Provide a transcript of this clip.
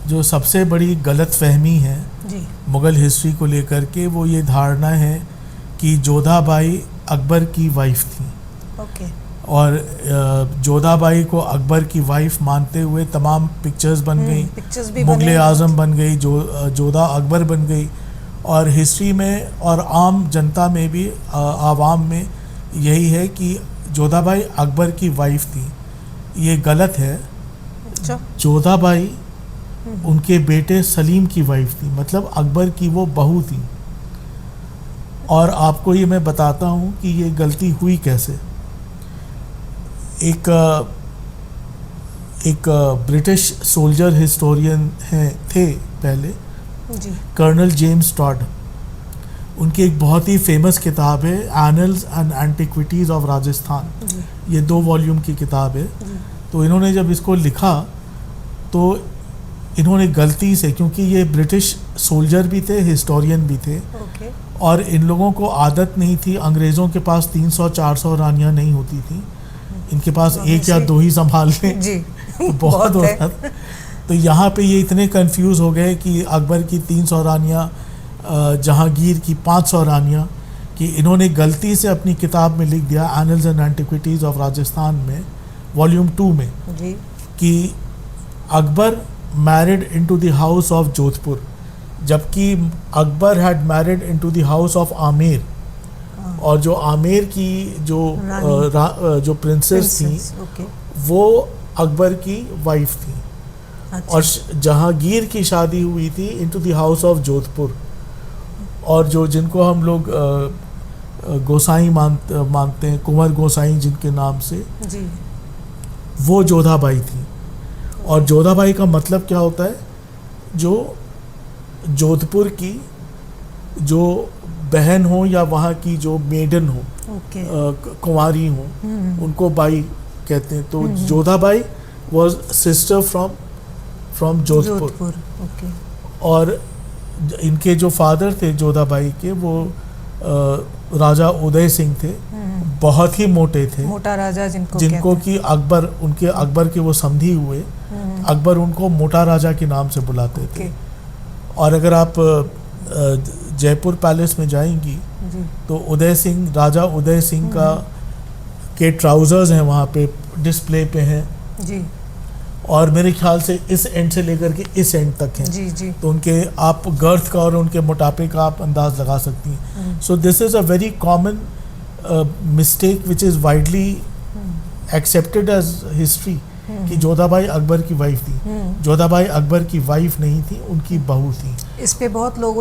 जो सबसे बड़ी गलतफहमी है जी। मुग़ल हिस्ट्री को लेकर के, वो ये धारणा है कि जोधाबाई अकबर की वाइफ थी। ओके। और जोधाबाई को अकबर की वाइफ मानते हुए तमाम पिक्चर्स बन गई, पिक्चर्स भी मुग़ल बने आज़म बन गई, जोधा अकबर बन गई। और हिस्ट्री में और आम जनता में भी, आवाम में यही है कि जोधाबाई अकबर की वाइफ थी। ये गलत है। अच्छा। जोधाबाई उनके बेटे सलीम की वाइफ थी, मतलब अकबर की वो बहू थी। और आपको ये मैं बताता हूँ कि ये गलती हुई कैसे। एक ब्रिटिश सोल्जर हिस्टोरियन थे पहले, जी। Colonel James Tod. उनकी एक बहुत ही फेमस किताब है annals and antiquities of Rajasthan. जी। ये 2 वॉल्यूम की किताब है। जी। तो इन्होंने जब इसको लिखा तो इन्होंने गलती से, क्योंकि ये ब्रिटिश सोल्जर भी थे, हिस्टोरियन भी थे, ओके। और इन लोगों को आदत नहीं थी, अंग्रेज़ों के पास 300-400 रानियां नहीं होती थी, इनके पास 1 या 2 ही संभाल लें जी। तो बहुत होता था। तो यहाँ पे ये इतने कंफ्यूज हो गए कि अकबर की 300 रानियाँ, जहांगीर की 500 रानियाँ, कि इन्होंने गलती से अपनी किताब में लिख दिया annals and antiquities of Rajasthan में वॉल्यूम 2 में जी। कि Akbar married into the house of Jodhpur, जबकि Akbar had married into the house of Amer. और जो आमेर की जो प्रिंसेस थी, ओके। वो अकबर की वाइफ थी। अच्छा। और जहांगीर की शादी हुई थी into the house of Jodhpur. और जो जिनको हम लोग गोसाई मानते हैं, कुंवर गोसाई जिनके नाम से, जी। वो जोधाबाई थी। और जोधाबाई का मतलब क्या होता है? जो जोधपुर की जो बहन हो या वहाँ की जो मेडन हो, ओके। कुंवारी हो, उनको बाई कहते हैं। तो Jodha Bai was sister from Jodhpur. Okay. और इनके जो फादर थे जोधाबाई के, वो राजा उदय सिंह थे, बहुत ही मोटे थे, मोटा राजा जिनको कि अकबर के वो समधी हुए। अकबर उनको मोटा राजा के नाम से बुलाते थे। और अगर आप जयपुर पैलेस में जाएंगी जी। तो राजा उदय सिंह के ट्राउजर्स हैं वहाँ पे डिस्प्ले पे हैं जी। और मेरे ख्याल से इस एंड से लेकर के इस एंड तक हैं। जी। जी। तो उनके आप गर्थ का और उनके मोटापे का आप अंदाज लगा सकती हैं। So this is a very common mistake which is widely accepted as history कि जोधाबाई अकबर की वाइफ थी। जोधाबाई अकबर की वाइफ नहीं थी, उनकी बहू थी। इस पे बहुत लोगों